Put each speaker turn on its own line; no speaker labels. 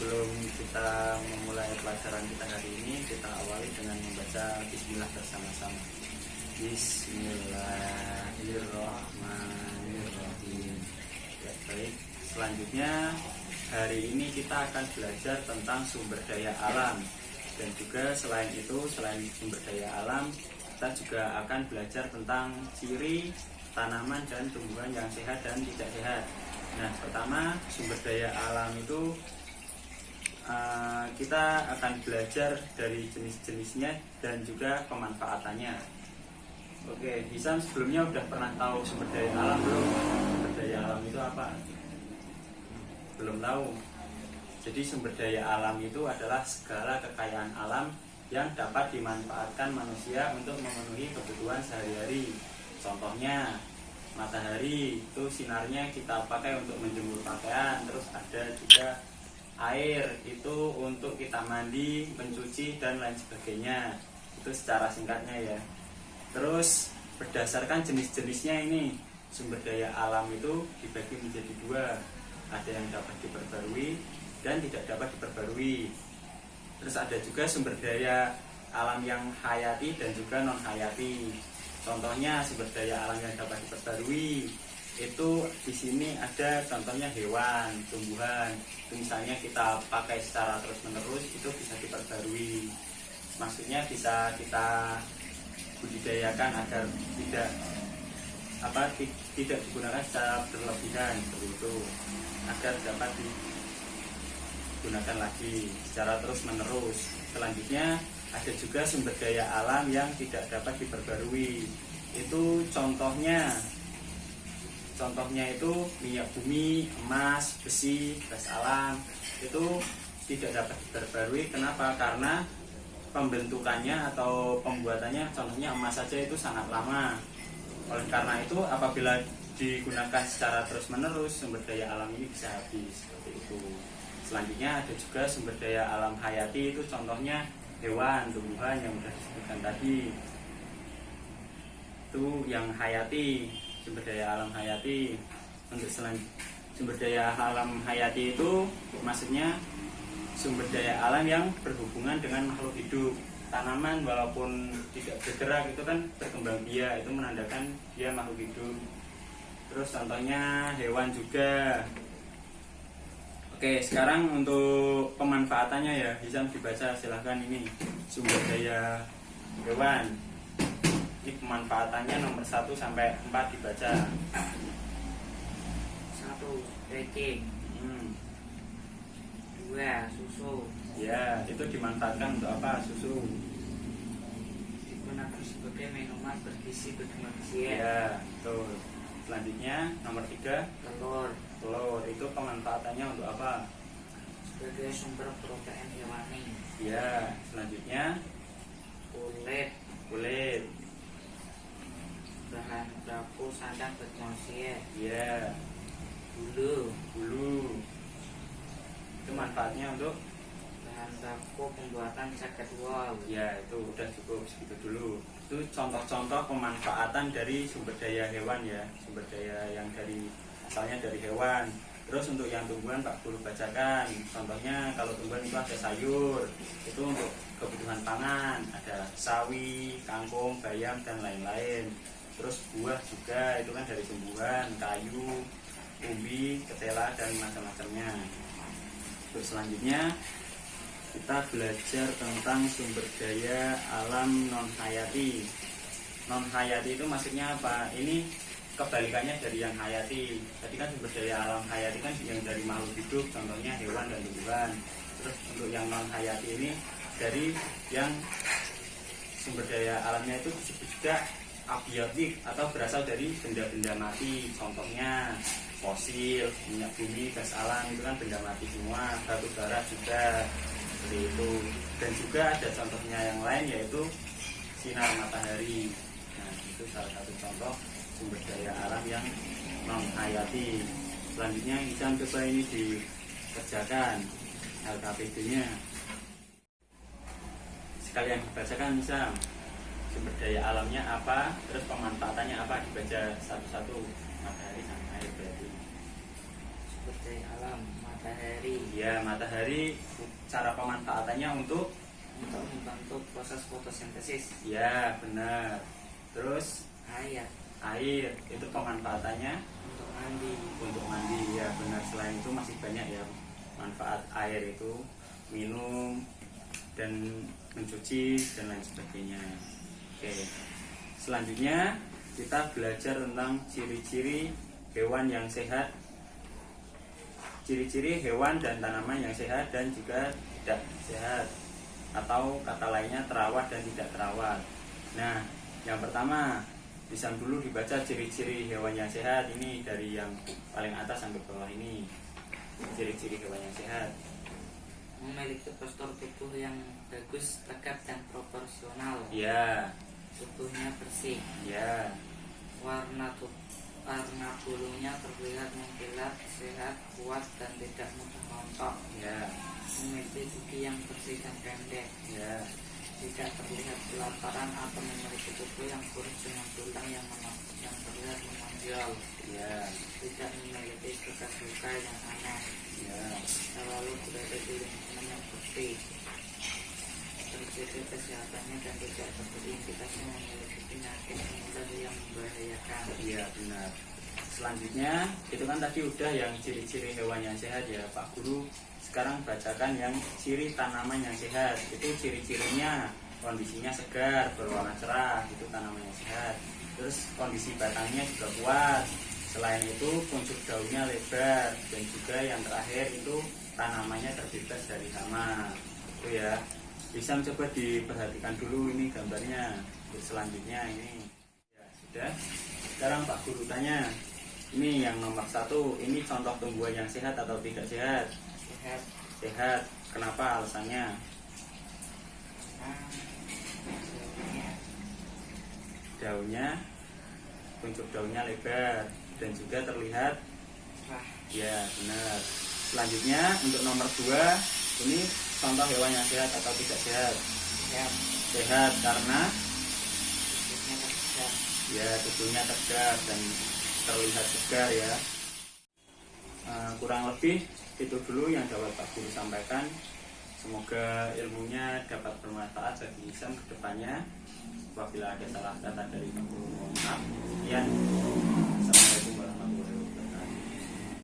sebelum kita memulai pelajaran kita hari ini, kita awali dengan membaca Bismillah bersama-sama. Bismillahirrahmanirrahim. Ya, baik. Selanjutnya hari ini kita akan belajar tentang sumber daya alam. Dan juga selain itu, selain sumber daya alam, kita juga akan belajar tentang ciri tanaman dan tumbuhan yang sehat dan tidak sehat. Nah, pertama sumber daya alam itu kita akan belajar dari jenis-jenisnya dan juga pemanfaatannya. Oke, Hisam sebelumnya udah pernah tahu sumber daya alam belum? Sumber daya alam itu apa? Belum tahu. Jadi sumber daya alam itu adalah segala kekayaan alam yang dapat dimanfaatkan manusia untuk memenuhi kebutuhan sehari-hari. Contohnya matahari, itu sinarnya kita pakai untuk menjemur pakaian. Terus ada juga air, itu untuk kita mandi, mencuci, dan lain sebagainya. Itu secara singkatnya ya. Terus berdasarkan jenis-jenisnya ini, sumber daya alam itu dibagi menjadi dua. Ada yang dapat diperbarui dan tidak dapat diperbarui. Terus ada juga sumber daya alam yang hayati dan juga non hayati. Contohnya sumber daya alam yang dapat diperbarui itu di sini ada contohnya hewan, tumbuhan. Itu misalnya kita pakai secara terus-menerus, itu bisa diperbarui. Maksudnya bisa kita budidayakan agar tidak digunakan secara berlebihan seperti itu, agar dapat digunakan lagi secara terus-menerus. Selanjutnya ada juga sumber daya alam yang tidak dapat diperbarui. Itu contohnya itu minyak bumi, emas, besi, gas alam. Itu tidak dapat diperbarui. Kenapa? Karena pembentukannya atau pembuatannya, contohnya emas saja itu sangat lama. Oleh karena itu apabila digunakan secara terus-menerus, sumber daya alam ini bisa habis seperti itu. Selanjutnya ada juga sumber daya alam hayati, itu contohnya hewan, tumbuhan yang sudah disebutkan tadi. Itu yang hayati, sumber daya alam hayati. Untuk sumber daya alam hayati itu maksudnya sumber daya alam yang berhubungan dengan makhluk hidup. Tanaman walaupun tidak bergerak itu kan berkembang biak, itu menandakan dia makhluk hidup. Terus contohnya hewan juga. Oke, sekarang untuk pemanfaatannya ya, bisa dibaca silahkan ini. Sumber daya hewan. Ini pemanfaatannya nomor 1 sampai 4 dibaca.
1. Daging. 2. Susu.
Ya, itu dimanfaatkan untuk apa? Susu.
Digunakan sebagai minuman bergizi bagi manusia.
Ya, betul. Selanjutnya nomor 3,
Telur.
telur. Itu pemanfaatannya untuk apa?
Sebagai sumber protein hewani.
Ya, selanjutnya
Kulit.
kulit.
Bahan baku sandang bagi manusia.
Ya,
Bulu.
bulu. Itu manfaatnya untuk
Bahan baku pembuatan jaket wol.
ya, itu udah cukup segitu dulu. Itu contoh-contoh pemanfaatan dari sumber daya hewan ya, sumber daya yang asalnya dari hewan. Terus untuk yang tumbuhan Pak Guru bacakan. Contohnya kalau tumbuhan itu ada sayur, itu untuk kebutuhan pangan, ada sawi, kangkung, bayam, dan lain-lain. Terus buah juga itu kan dari tumbuhan, kayu, umbi, ketela, dan macam-macamnya. Terus selanjutnya kita belajar tentang sumber daya alam non hayati. Non hayati itu maksudnya apa? Ini kebalikannya dari yang hayati. Tadi kan sumber daya alam hayati kan yang dari makhluk hidup, contohnya hewan dan tumbuhan. Terus untuk yang non hayati ini dari yang sumber daya alamnya itu disebut juga abiotik atau berasal dari benda-benda mati. Contohnya fosil, minyak bumi, gas alam, itu kan benda mati semua. Batu bara juga seperti itu. Dan juga ada contohnya yang lain, yaitu sinar matahari. Nah, itu salah satu contoh sumber daya alam yang non hayati. Selanjutnya Hisam coba ini dikerjakan LKPD-nya. Sekalian dibacakan Hisam. Sumber daya alamnya apa, terus pemanfaatannya apa, dibaca satu-satu. Matahari sama air berarti.
Sumber daya alam matahari.
Ya, matahari cara pemanfaatannya untuk
membantu proses fotosintesis.
ya benar. Terus
Air
air itu pemanfaatannya
untuk mandi.
untuk mandi, ya benar. Selain itu masih banyak ya manfaat air itu, minum dan mencuci dan lain sebagainya. Oke, selanjutnya kita belajar tentang ciri-ciri hewan yang sehat, ciri-ciri hewan dan tanaman yang sehat dan juga tidak sehat, atau kata lainnya terawat dan tidak terawat. Nah, yang pertama bisa dulu dibaca ciri-ciri hewan yang sehat. Ini dari yang paling atas sampai bawah ini. Ciri-ciri hewan yang sehat:
Memiliki postur tubuh yang bagus, tegap dan proporsional.
ya,
Tubuhnya bersih.
ya,
Warna bulunya terlihat mengkilat, sehat, kuat dan tidak mudah rontok.
ya,
Memiliki gigi yang bersih dan pendek.
ya,
Tidak terlihat kelaparan atau memiliki tubuh yang kurus dengan tulang yang terlihat menonjol.
ya,
Tidak memiliki bekas luka yang aneh.
ya,
Selalu berada di lingkungan yang bersih. Terjaga kesehatannya dan tidak terindikasi memiliki penyakit menular yang membahayakan.
iya benar. Selanjutnya itu kan tadi udah yang ciri-ciri hewan yang sehat ya Pak Guru. Sekarang bacakan yang ciri tanaman yang sehat. Itu ciri-cirinya kondisinya segar, berwarna cerah, itu tanaman yang sehat. Terus kondisi batangnya juga kuat. Selain itu puncuk daunnya lebar, dan juga yang terakhir itu tanamannya terbebas dari hama. Itu ya. Bisa coba diperhatikan dulu ini gambarnya. Untuk selanjutnya ini ya sudah. Sekarang Pak Guru tanya, ini yang nomor 1, ini contoh tumbuhan yang sehat atau tidak sehat?
Sehat.
Sehat. Kenapa alasannya? Daunnya, puncuk daunnya lebar dan juga terlihat
Cerah.
ya benar. Selanjutnya untuk nomor 2, ini contoh hewan yang sehat atau tidak sehat?
Sehat.
Sehat karena
Tubuhnya tegap.
ya tubuhnya tegap dan terlihat segar ya. Kurang lebih itu dulu yang dapat Pak Guru sampaikan. Semoga ilmunya dapat bermanfaat bagi Isam ke depannya. Apabila ada salah kata dari Pak Guru, mohon maaf. Sekian.